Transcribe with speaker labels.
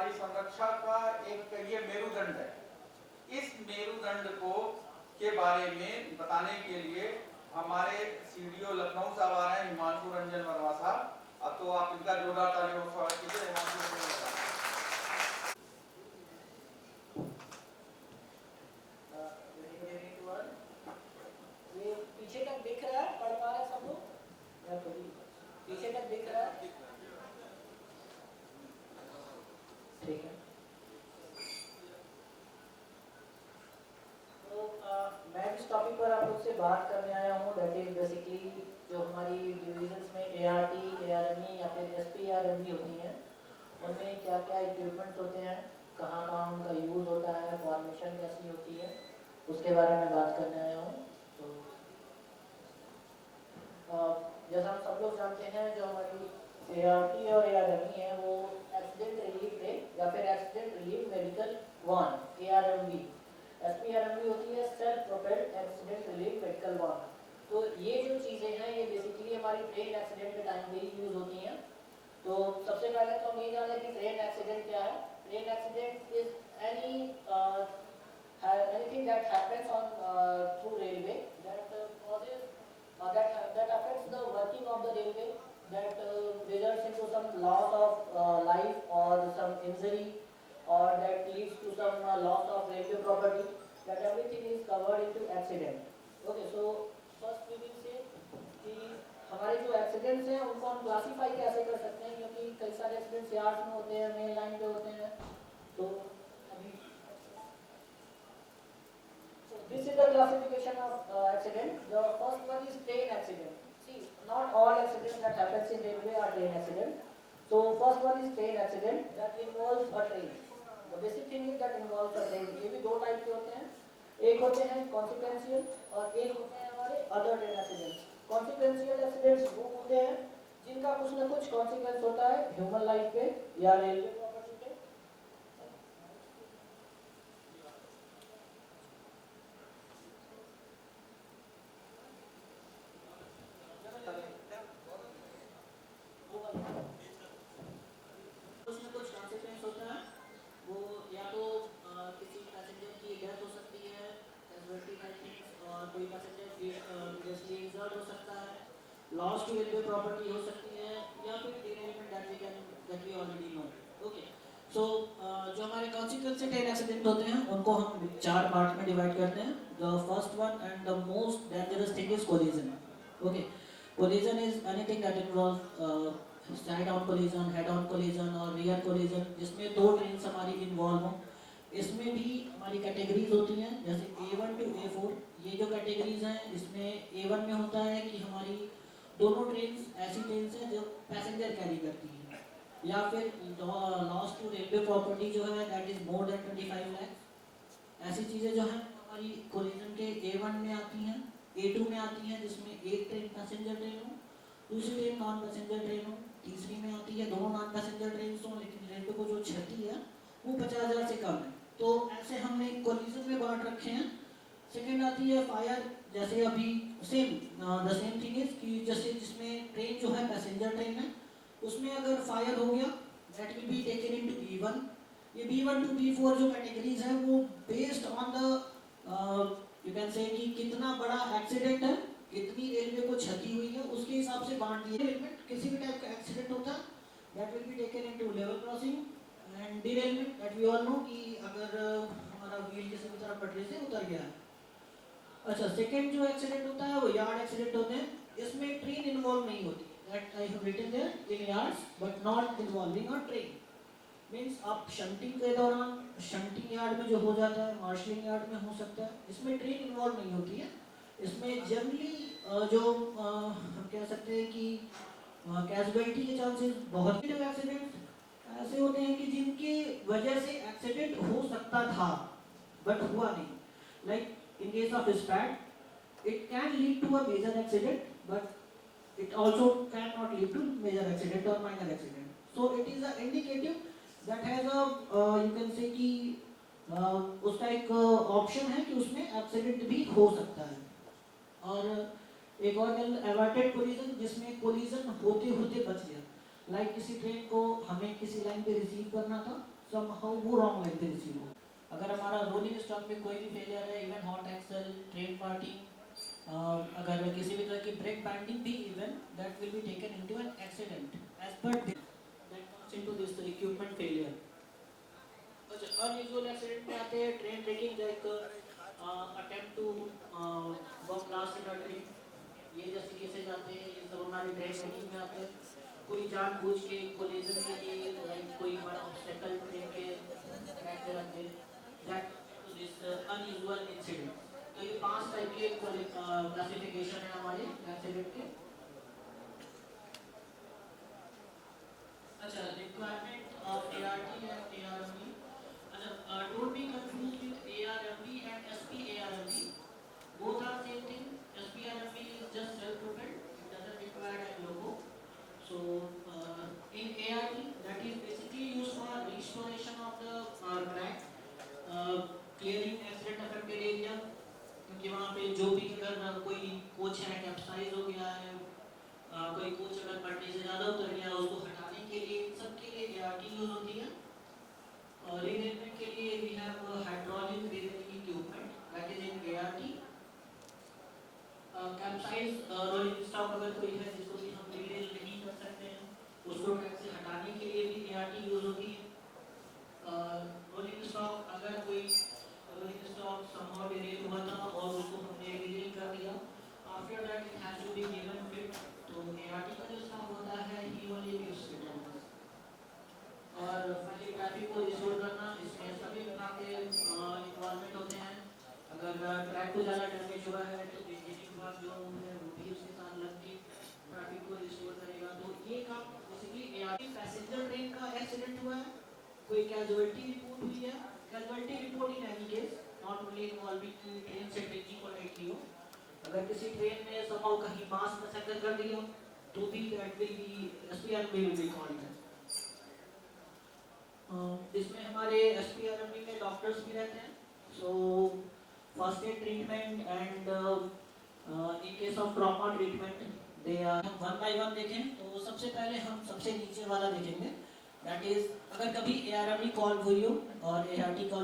Speaker 1: हमारी संरक्षा का एक ये मेरुदंड है। इस मेरुदंड को के बारे में बताने के लिए हमारे सीडीओ लखनऊ साहब आ रहे हैं, हिमांशु रंजन वर्मा साहब। अब तो आप इनका जोरदार तालियों से स्वागत कीजिए। हिमांशु रंजन वर्मा
Speaker 2: ये पीछे तक दिख रहा है, पढ़ पा रहे सब लोग? पीछे तक दिख रहा है? ठीक है। तो मैं जिस टॉपिक पर आप लोग से बात करने आया हूँ, दैट इज बेसिकली जो हमारी डिविजन्स में ART, ARME या फिर SPRME होती हैं, उनमें क्या क्या इक्विपमेंट्स होते हैं, कहाँ कहाँ उनका यूज़ होता है, फॉर्मेशन कैसी होती है, उसके बारे में बात करने आया हूँ। तो जैसा हम सब लोग जानते हैं, जो हमारी ART और ARME है वो एक्सीडेंट रिलीफ डे या फिर accident relief medical one ARMV। SPRMV होती है self propelled accident relief medical one. तो ये जो चीज़ें हैं ये बेसिकली हमारी ट्रेन एक्सीडेंट के टाइम पे यूज़ होती हैं। तो सबसे पहले तो हम ये जानें कि ट्रेन एक्सीडेंट क्या है। Train accident is anything that happens on through railway that causes that affects the working of the railway, that results into some loss of life or some injury, or that leads to some loss of railway property. That everything is covered into accident. Okay, so first we will say कि हमारे जो accidents हैं उनको हम classify कैसे कर सकते हैं, क्योंकि कई सारे एक्सीडेंट्स यार्ड्स में होते हैं, मेन लाइन पे होते हैं। तो अभी this is the classification of accident. The first one is train accident. See, not all accidents that happens in railway are train accident. So first one is train accident that involves a train. The basic thing is that involves a train. ये भी दो type के होते हैं, एक होते हैं consequential और एक होते हैं हमारे other train accidents. Consequential accidents वो होते हैं जिनका कुछ न कुछ consequence होता है ह्यूमन लाइफ पे या रेलवे प्रॉपर्टी पे। कुछ न कुछ consequence होता है, वो या तो किसी पैसेंजर की डेथ हो सकती है, कैजुअल्टी टाइप, और कोई पैसेंजर सीरियसली इंजर्ड हो सकता है, लॉस टू रेलवे प्रॉपर्टी हो सकती है, या फिर derailment that we already know. Okay, so जो हमारे कॉन्सिक्वेंस ट्रेन एक्सीडेंट होते हैं उनको हम चार पार्ट में डिवाइड करते हैं। The first one and the most dangerous thing is collision. Okay, collision is anything that involve side on collision, head on collision और रियर कोलिजन, जिसमें दो ट्रेन्स हमारी इन्वॉल्व हों। इसमें भी हमारी कैटेगरीज होती हैं, जैसे A1 टू A4। ये जो कैटेगरीज हैं इसमें A1 में होता है कि हमारी दोनों ट्रेन्स ऐसी ट्रेन्स हैं जो पैसेंजर कैरी करती हैं, या फिर लॉस टू रेलवे प्रॉपर्टी जो है that is more than 25 lakh. ऐसी चीज़ें जो हैं हमारी कोलिजन के A1 में आती हैं। A2 में आती हैं जिसमें एक ट्रेन पैसेंजर ट्रेन हो, दूसरी ट्रेन नॉन पैसेंजर ट्रेन हो, तीसरी में आती है दोनों नॉन पैसेंजर ट्रेन हो लेकिन रेलवे को जो क्षति है वो 50,000 से कम है। तो ऐसे हमने कोलिजन में बांट रखे हैं। सेकेंड आती है फायर, जैसे अभी same the same thing is कि जैसे जिसमें ट्रेन जो है पैसेंजर ट्रेन है उसमें अगर फायर हो गया that will be taken into B1। ये B1 टू B4 जो कैटेगरीज है वो based on the you can say कि कितना बड़ा एक्सीडेंट है, कितनी रेलवे को क्षति हुई है, उसके हिसाब से बांट दिए। किसी भी टाइप का एक्सीडेंट होता है that will be taken into level crossing and derailment, that we all know कि अगर हमारा व्हील किसी भी तरह पटरी से उतर गया है। अच्छा, सेकंड जो एक्सीडेंट होता है वो यार्ड एक्सीडेंट होते हैं। इसमें ट्रेन इन्वॉल्व नहीं होती, that I have written there in yards but not involving a train. Means आप शंटिंग के दौरान शंटिंग यार्ड में जो हो जाता है मार्शलिंग यार्ड में हो सकता है, इसमें ट्रेन इन्वॉल्व नहीं होती है। इसमें जनरली जो हम कह सकते हैं कि कैजुअलिटी के चांसेस बहुत ही एक्सीडेंट ऐसे होते हैं कि जिनके वजह से एक्सीडेंट हो सकता था बट हुआ नहीं। Like in case of SPAT it can lead to a major accident but it also cannot lead to major accident or minor accident. So it is a indicative that has a you can say कि उसका एक option है कि उसमें accident भी हो सकता है। और एक और एवर्टेड कोलिजन जिसमें कोलिजन होते होते बच गया। लाइक किसी ट्रेन को हमें किसी लाइन पे रिसीव करना था, somehow वो wrong लगते हैं किसी को। अगर हमारा रोलिंग स्टॉक में कोई भी फेलियर है, even hot axle, train parting, अगर किसी भी तरह की ब्रेक बैंडिंग भी even that will be taken into an accident as per that comes into this equipment failure. अच्छा, अनयूजुअल एक्सीडेंट में आते हैं train breaking, like attempt to work last in a train, ये जैसे केसेस आते हैं, ये सब हमारे ट्रेन ब्रेकिंग में आते हैं। कोई जानबूझ के कोलिजन के लिए, लाइक कोई बड़ा ऑब्स्टेकल ट्रेन के ट्रैक पे रख दे, दैट दिस अनयूजुअल इंसिडेंट। तो ये 5 टाइप के क्लासिफिकेशन है हमारे एक्सीडेंट के। अच्छा, requirement of ART and ARMB। अच्छा, don't be confused with ARMB and SPARMB, both are same thing। SPRMB is just self propelled, it doesn't require a logo। So in ART, that is basically used for restoration of the track, clearing accident affected area, क्योंकि वहाँ पे जो भी अगर कोई coach है capsize हो गया है, कोई कोच अगर पट्टी से ज़्यादा उतर गया, उसको हटाने के लिए, सबके लिए ART यूज होती है। और रीअरेंजमेंट के लिए we have hydraulic rearranging equipment, that is in ART। Capsize rolling stock अगर कोई है जिसको भी हम रीअरेंज नहीं कर सकते हैं, उसको ट्रैक से हटाने के लिए भी ART यूज होती है। रोलिंग स्टॉक अगर कोई रोलिंग स्टॉक समहाउ डिरेल हुआ था और उसको हमने रीअरेंज कर दिया, after that it has to be given fit, तो ART का जो स्टॉक होता है ही ओनली गिव्स फिट। और फाइनली ट्रैफिक को रिस्टोर करना, इसमें सभी विभाग के इन्वॉल्वमेंट होते हैं। अगर ट्रैक को ज़्यादा डैमेज हुआ है तो इंजीनियरिंग विभाग जो है वो भी उसके साथ लग के ट्रैफिक को रिस्टोर करेगा। तो ये काम बेसिकली ART। पैसेंजर ट्रेन का एक्सीडेंट हुआ है, कोई कैजुअलिटी रिपोर्ट हुई है, casualty report in any case not only involving train से ब्रेकिंग और LTO। अगर किसी ट्रेन में समहाउ कहीं मास मैसेकर कर दिया तो भी that will be SPRMB will be called. इसमें हमारे SPRMB में डॉक्टर्स भी रहते हैं, so first aid treatment and in case of trauma treatment they are. हम वन बाय वन देखें तो सबसे पहले हम सबसे नीचे वाला देखेंगे, दैट इज अगर कभी ARMB कॉल हुई हो और ART कॉल